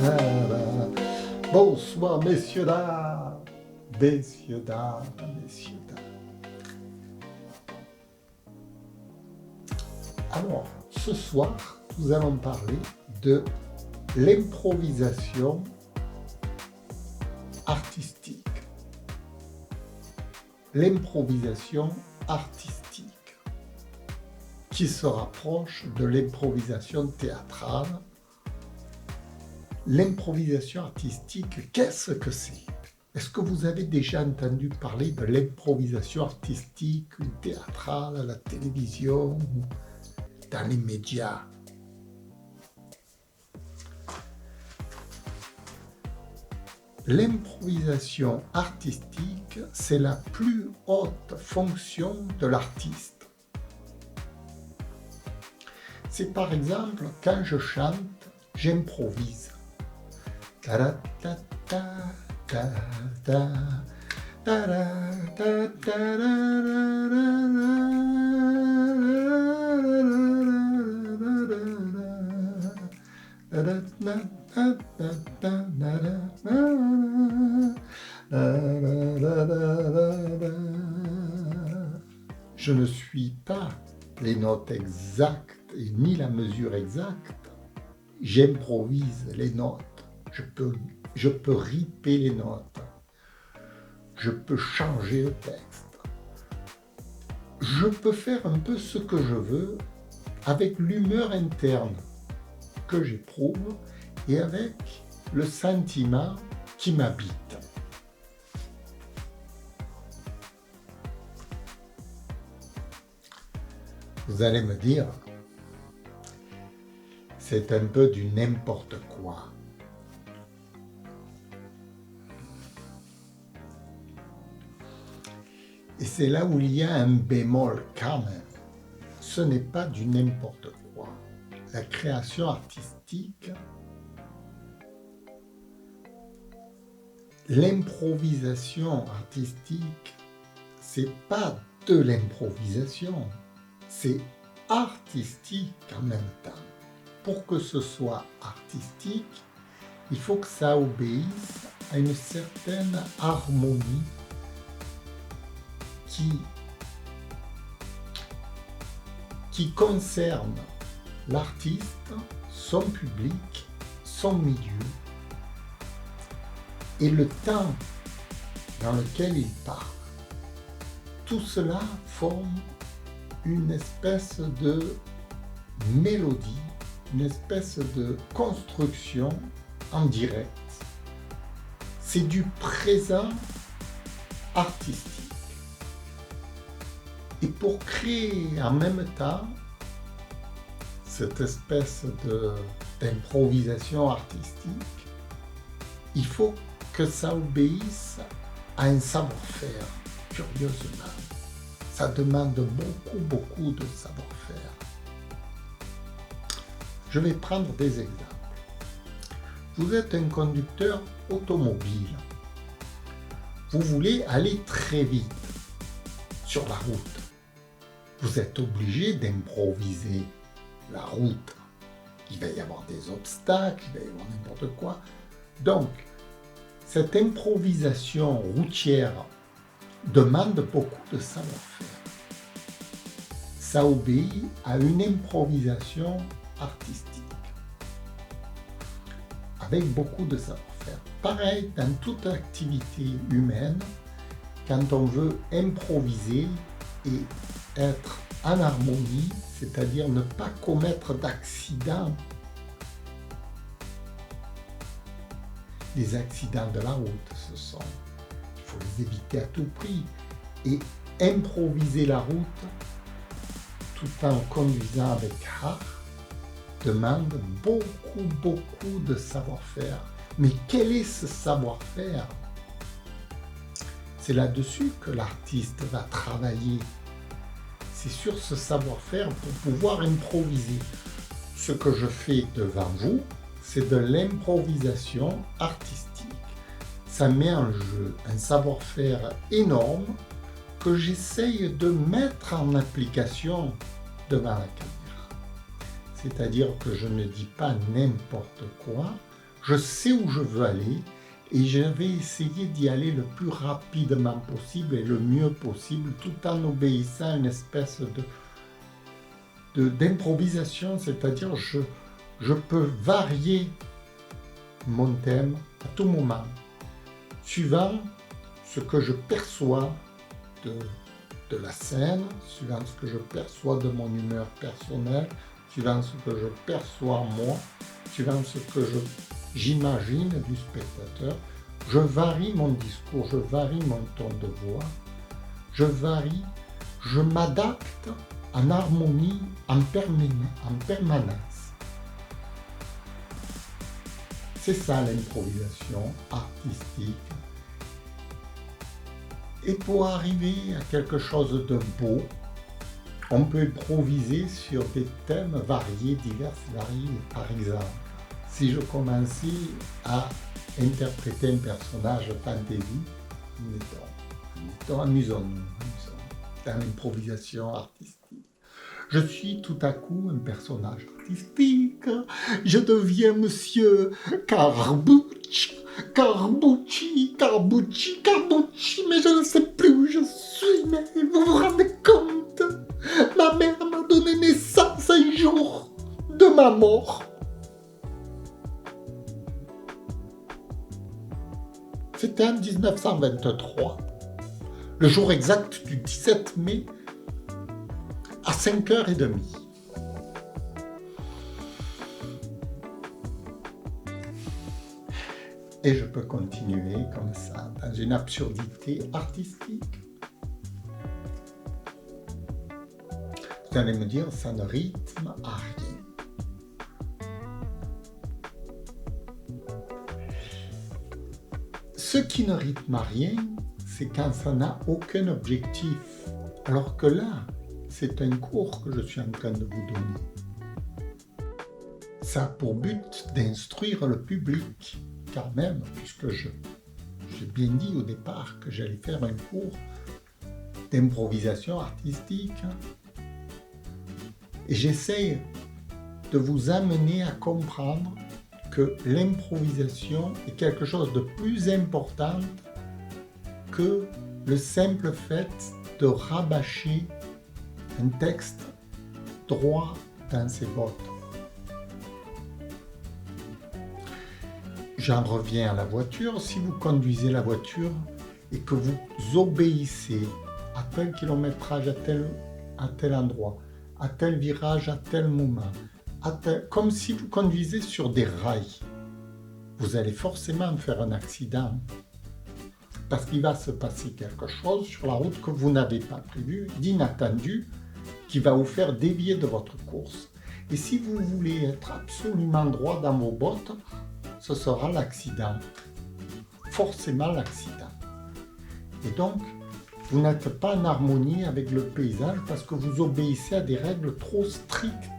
Voilà. Bonsoir, messieurs, dames. Messieurs, dames, messieurs, dames. Alors, ce soir, nous allons parler de l'improvisation artistique. L'improvisation artistique qui se rapproche de l'improvisation théâtrale. L'improvisation artistique, qu'est-ce que c'est? Est-ce que vous avez déjà entendu parler de l'improvisation artistique ou théâtrale à la télévision ou dans les médias? L'improvisation artistique, c'est la plus haute fonction de l'artiste. C'est par exemple quand je chante, j'improvise. Je ne suis pas les notes exactes et ni la mesure exacte. J'improvise les notes. Je peux ripper les notes. Je peux changer le texte. Je peux faire un peu ce que je veux avec l'humeur interne que j'éprouve et avec le sentiment qui m'habite. Vous allez me dire, c'est un peu du n'importe quoi. Et c'est là où il y a un bémol quand même. Ce n'est pas du n'importe quoi. La création artistique, l'improvisation artistique, c'est pas de l'improvisation, c'est artistique en même temps. Pour que ce soit artistique, il faut que ça obéisse à une certaine harmonie qui concerne l'artiste, son public, son milieu et le temps dans lequel il parle. Tout cela forme une espèce de mélodie, une espèce de construction en direct. C'est du présent artistique. Et pour créer en même temps cette espèce d'improvisation artistique, il faut que ça obéisse à un savoir-faire, curieusement. Ça demande beaucoup de savoir-faire. Je vais prendre des exemples. Vous êtes un conducteur automobile. Vous voulez aller très vite sur la route. Vous êtes obligé d'improviser la route. Il va y avoir des obstacles, il va y avoir n'importe quoi. Donc, cette improvisation routière demande beaucoup de savoir-faire. Ça obéit à une improvisation artistique, avec beaucoup de savoir-faire. Pareil, dans toute activité humaine, quand on veut improviser et être en harmonie, c'est-à-dire ne pas commettre d'accidents, les accidents de la route, il faut les éviter à tout prix, et improviser la route tout en conduisant avec art demande beaucoup de savoir-faire. Mais quel est ce savoir-faire? C'est là-dessus que l'artiste va travailler. C'est sur ce savoir-faire pour pouvoir improviser. Ce que je fais devant vous, c'est de l'improvisation artistique. Ça met en jeu un savoir-faire énorme que j'essaye de mettre en application devant la caméra. C'est-à-dire que je ne dis pas n'importe quoi, je sais où je veux aller et je vais essayer d'y aller le plus rapidement possible et le mieux possible, tout en obéissant à une espèce d'improvisation, c'est-à-dire je peux varier mon thème à tout moment, suivant ce que je perçois de la scène, suivant ce que je perçois de mon humeur personnelle, suivant ce que je perçois moi, suivant ce que j'imagine du spectateur. Je varie mon discours, je varie mon ton de voix, je m'adapte en harmonie, en permanence. C'est ça l'improvisation artistique. Et pour arriver à quelque chose de beau, on peut improviser sur des thèmes variés, divers et variés. Par exemple, si je commençais à interpréter un personnage fantasy, amusons-nous, dans l'improvisation artistique. Je suis tout à coup un personnage artistique, je deviens monsieur Carbucci, mais je ne sais plus où je suis, mais vous vous rendez compte? Ma mère m'a donné naissance un jour de ma mort. C'était en 1923, le jour exact du 17 mai à 5h30. Et je peux continuer comme ça, dans une absurdité artistique. Vous allez me dire, ça ne rythme à rien. Ce qui ne rythme à rien, c'est quand ça n'a aucun objectif. Alors que là, c'est un cours que je suis en train de vous donner. Ça a pour but d'instruire le public, quand même, puisque j'ai bien dit au départ que j'allais faire un cours d'improvisation artistique. Et j'essaie de vous amener à comprendre que l'improvisation est quelque chose de plus important que le simple fait de rabâcher un texte droit dans ses bottes. J'en reviens à la voiture. Si vous conduisez la voiture et que vous obéissez à tel kilométrage, à tel endroit, à tel virage, à tel moment, comme si vous conduisez sur des rails, vous allez forcément faire un accident. Parce qu'il va se passer quelque chose sur la route que vous n'avez pas prévu, d'inattendu, qui va vous faire dévier de votre course. Et si vous voulez être absolument droit dans vos bottes, ce sera l'accident. Forcément l'accident. Et donc, vous n'êtes pas en harmonie avec le paysage parce que vous obéissez à des règles trop strictes.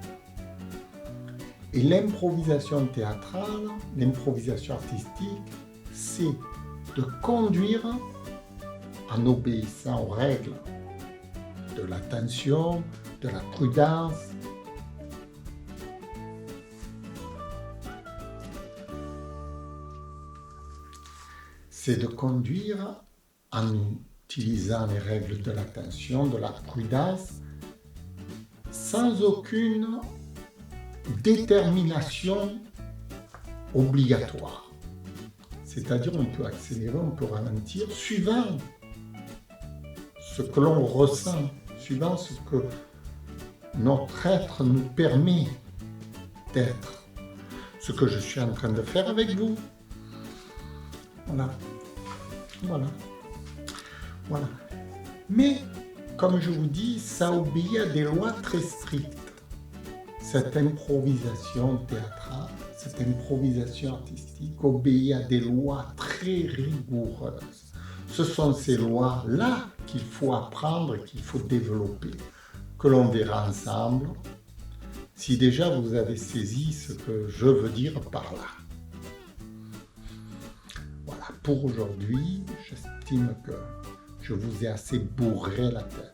Et l'improvisation théâtrale, l'improvisation artistique, c'est de conduire en obéissant aux règles de l'attention, de la prudence. C'est de conduire en utilisant les règles de l'attention, de la prudence, sans aucune détermination obligatoire. C'est-à-dire, on peut accélérer, on peut ralentir, suivant ce que l'on ressent, suivant ce que notre être nous permet d'être. Ce que je suis en train de faire avec vous. Voilà. Mais, comme je vous dis, ça obéit à des lois très strictes. Cette improvisation théâtrale, cette improvisation artistique obéit à des lois très rigoureuses. Ce sont ces lois-là qu'il faut apprendre, qu'il faut développer, que l'on verra ensemble, si déjà vous avez saisi ce que je veux dire par là. Voilà, pour aujourd'hui, j'estime que je vous ai assez bourré la tête.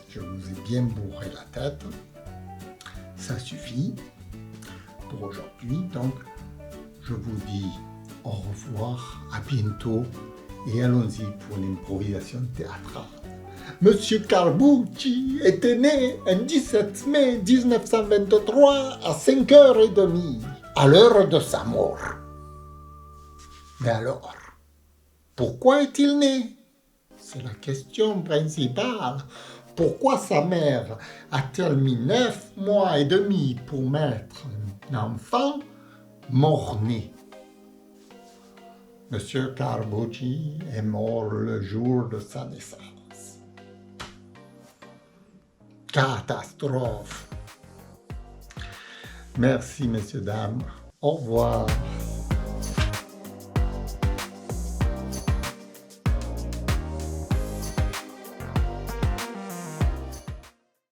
Je vous ai avez bien bourré la tête. Ça suffit pour aujourd'hui. Donc, je vous dis au revoir, à bientôt et allons-y pour l'improvisation théâtrale. Monsieur Carbucci était né un 17 mai 1923 à 5h30, à l'heure de sa mort. Mais alors, pourquoi est-il né? C'est la question principale. Pourquoi sa mère a-t-elle mis 9 mois et demi pour mettre un enfant mort-né? Monsieur Carbucci est mort le jour de sa naissance. Catastrophe. Merci, messieurs, dames. Au revoir.